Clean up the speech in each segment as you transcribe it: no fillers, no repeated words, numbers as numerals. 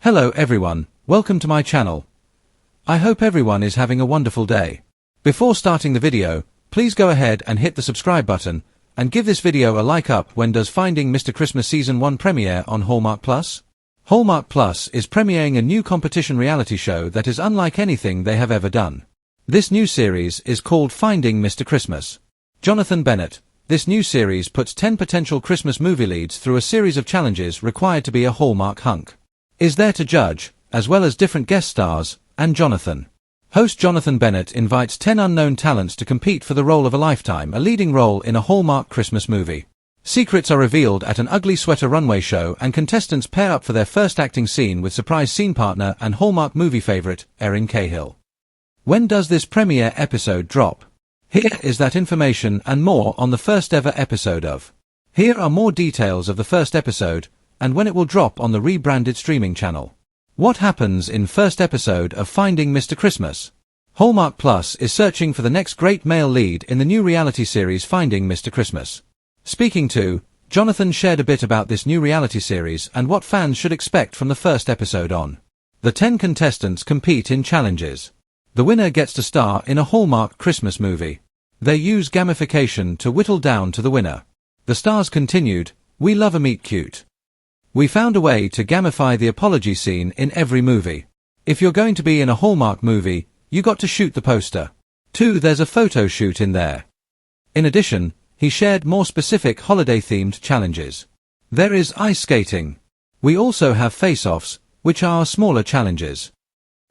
Hello everyone, welcome to my channel. I hope everyone is having a wonderful day. Before starting the video, please go ahead and hit the subscribe button, and give this video a like up. When does Finding Mr. Christmas Season 1 premiere on Hallmark Plus? Hallmark Plus is premiering a new competition reality show that is unlike anything they have ever done. This new series is called Finding Mr. Christmas. Jonathan Bennett. This new series puts 10 potential Christmas movie leads through a series of challenges required to be a Hallmark hunk. Is there to judge, as well as different guest stars, and Jonathan. Host Jonathan Bennett invites 10 unknown talents to compete for the role of a lifetime, a leading role in a Hallmark Christmas movie. Secrets are revealed at an ugly sweater runway show, and contestants pair up for their first acting scene with surprise scene partner and Hallmark movie favorite, Erin Cahill. When does this premiere episode drop? Here is that information and more on the first ever episode of. Here are more details of the first episode, and when it will drop on the rebranded streaming channel. What happens in first episode of Finding Mr. Christmas? Hallmark Plus is searching for the next great male lead in the new reality series Finding Mr. Christmas. Speaking to, Jonathan shared a bit about this new reality series and what fans should expect from the first episode on. The 10 contestants compete in challenges. The winner gets to star in a Hallmark Christmas movie. They use gamification to whittle down to the winner. The stars continued, "We love a meet cute. We found a way to gamify the apology scene in every movie. If you're going to be in a Hallmark movie, you got to shoot the poster. 2. There's a photo shoot in there." In addition, he shared more specific holiday-themed challenges. There is ice skating. We also have face-offs, which are smaller challenges.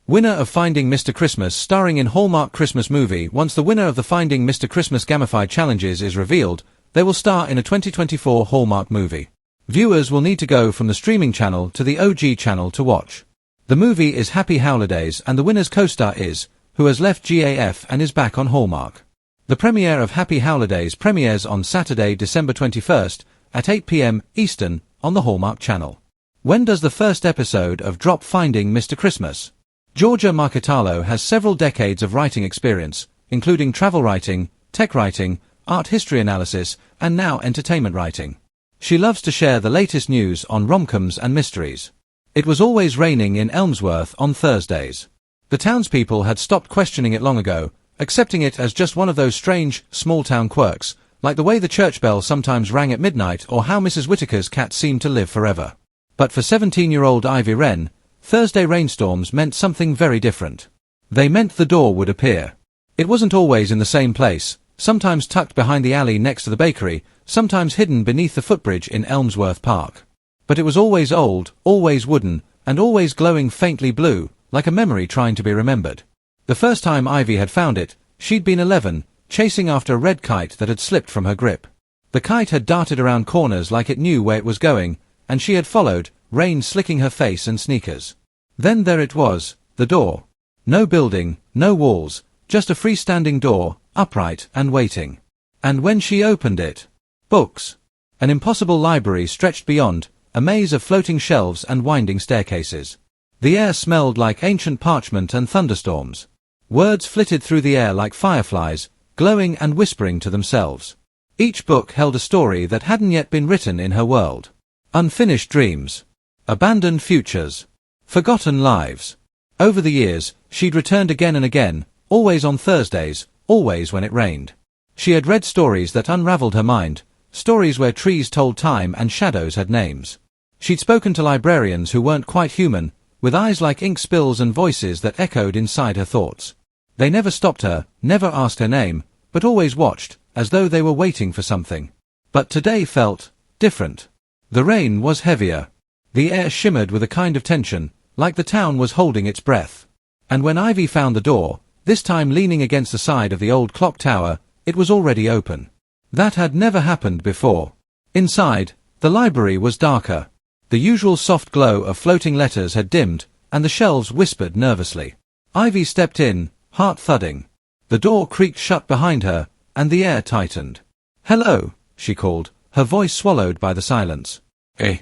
Winner of Finding Mr. Christmas starring in Hallmark Christmas movie. Once the winner of the Finding Mr. Christmas gamified challenges is revealed, they will star in a 2024 Hallmark movie. Viewers will need to go from the streaming channel to the OG channel to watch. The movie is Happy Holidays, and the winner's co-star is, who has left GAF and is back on Hallmark. The premiere of Happy Holidays premieres on Saturday, December 21st, at 8 p.m. Eastern, on the Hallmark channel. When does the first episode of drop Finding Mr. Christmas? Georgia Marketalo has several decades of writing experience, including travel writing, tech writing, art history analysis, and now entertainment writing. She loves to share the latest news on rom-coms and mysteries. It was always raining in Elmsworth on Thursdays. The townspeople had stopped questioning it long ago, accepting it as just one of those strange, small-town quirks, like the way the church bell sometimes rang at midnight or how Mrs. Whittaker's cat seemed to live forever. But for 17-year-old Ivy Wren, Thursday rainstorms meant something very different. They meant the door would appear. It wasn't always in the same place, sometimes tucked behind the alley next to the bakery, sometimes hidden beneath the footbridge in Elmsworth Park. But it was always old, always wooden, and always glowing faintly blue, like a memory trying to be remembered. The first time Ivy had found it, she'd been 11, chasing after a red kite that had slipped from her grip. The kite had darted around corners like it knew where it was going, and she had followed, rain slicking her face and sneakers. Then there it was, the door. No building, no walls, just a freestanding door, upright and waiting. And when she opened it, books. An impossible library stretched beyond, a maze of floating shelves and winding staircases. The air smelled like ancient parchment and thunderstorms. Words flitted through the air like fireflies, glowing and whispering to themselves. Each book held a story that hadn't yet been written in her world. Unfinished dreams. Abandoned futures. Forgotten lives. Over the years, she'd returned again and again, always on Thursdays, always when it rained. She had read stories that unraveled her mind, stories where trees told time and shadows had names. She'd spoken to librarians who weren't quite human, with eyes like ink spills and voices that echoed inside her thoughts. They never stopped her, never asked her name, but always watched, as though they were waiting for something. But today felt different. The rain was heavier. The air shimmered with a kind of tension, like the town was holding its breath. And when Ivy found the door, this time leaning against the side of the old clock tower, it was already open. That had never happened before. Inside, the library was darker. The usual soft glow of floating letters had dimmed, and the shelves whispered nervously. Ivy stepped in, heart thudding. The door creaked shut behind her, and the air tightened. "Hello," she called, her voice swallowed by the silence. "Eh?"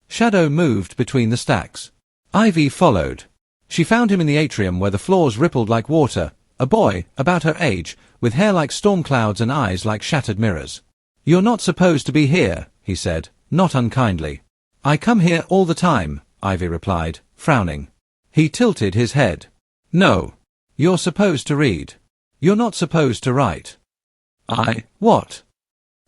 Shadow moved between the stacks. Ivy followed. She found him in the atrium where the floors rippled like water, a boy, about her age, with hair like storm clouds and eyes like shattered mirrors. "You're not supposed to be here," he said, not unkindly. "I come here all the time," Ivy replied, frowning. He tilted his head. No. You're supposed to read. You're not supposed to write. What?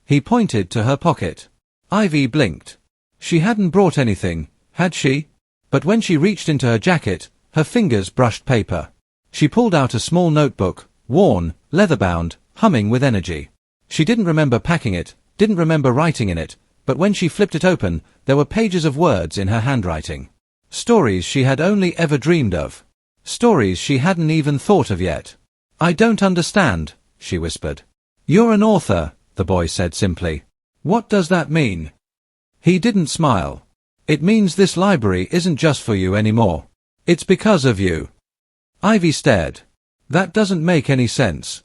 He pointed to her pocket. Ivy blinked. She hadn't brought anything, had she? But when she reached into her jacket, her fingers brushed paper. She pulled out a small notebook, worn, leather-bound, humming with energy. She didn't remember packing it, didn't remember writing in it, but when she flipped it open, there were pages of words in her handwriting. Stories she had only ever dreamed of. Stories she hadn't even thought of yet. I don't understand, she whispered. You're an author, the boy said simply. What does that mean? He didn't smile. It means this library isn't just for you anymore. It's because of you. Ivy stared. That doesn't make any sense.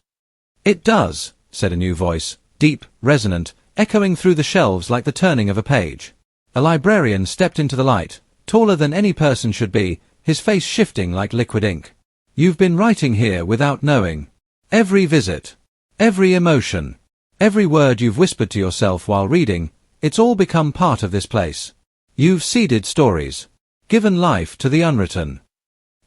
It does, said a new voice, deep, resonant, echoing through the shelves like the turning of a page. A librarian stepped into the light, taller than any person should be, his face shifting like liquid ink. You've been writing here without knowing. Every visit. Every emotion. Every word you've whispered to yourself while reading, it's all become part of this place. You've seeded stories. Given life to the unwritten.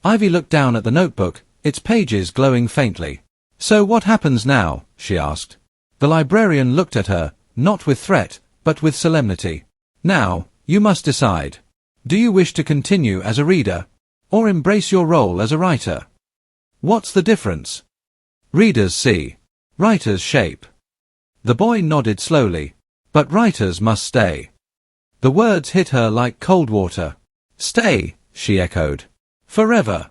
Ivy looked down at the notebook, its pages glowing faintly. So what happens now? She asked. The librarian looked at her, not with threat, but with solemnity. Now, you must decide. Do you wish to continue as a reader, or embrace your role as a writer? What's the difference? Readers see. Writers shape. The boy nodded slowly. But writers must stay. The words hit her like cold water. Stay, she echoed. Forever.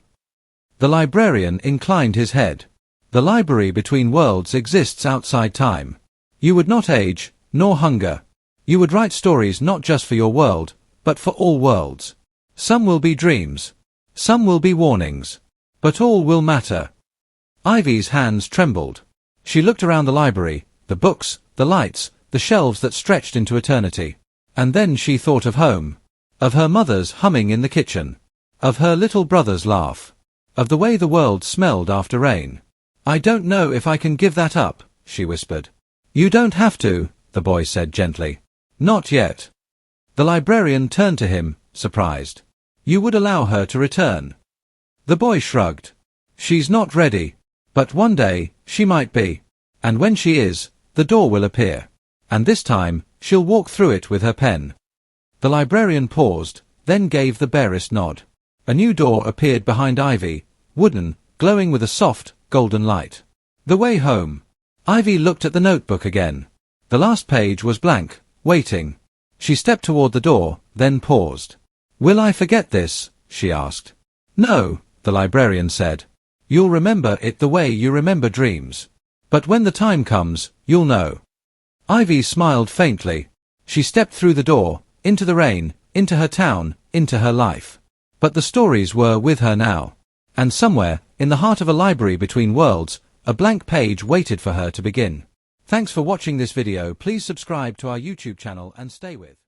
The librarian inclined his head. The library between worlds exists outside time. You would not age, nor hunger. You would write stories not just for your world, but for all worlds. Some will be dreams. Some will be warnings. But all will matter. Ivy's hands trembled. She looked around the library, the books, the lights, the shelves that stretched into eternity. And then she thought of home. Of her mother's humming in the kitchen. Of her little brother's laugh. Of the way the world smelled after rain. I don't know if I can give that up, she whispered. You don't have to, the boy said gently. Not yet. The librarian turned to him, surprised. You would allow her to return? The boy shrugged. She's not ready. But one day, she might be. And when she is, the door will appear. And this time, she'll walk through it with her pen. The librarian paused, then gave the barest nod. A new door appeared behind Ivy, wooden, glowing with a soft, golden light. The way home. Ivy looked at the notebook again. The last page was blank, waiting. She stepped toward the door, then paused. Will I forget this? She asked. No, the librarian said. You'll remember it the way you remember dreams. But when the time comes, you'll know. Ivy smiled faintly. She stepped through the door, into the rain, into her town, into her life. But the stories were with her now. And somewhere, in the heart of a library between worlds, a blank page waited for her to begin. Thanks for watching this video. Please subscribe to our YouTube channel and stay with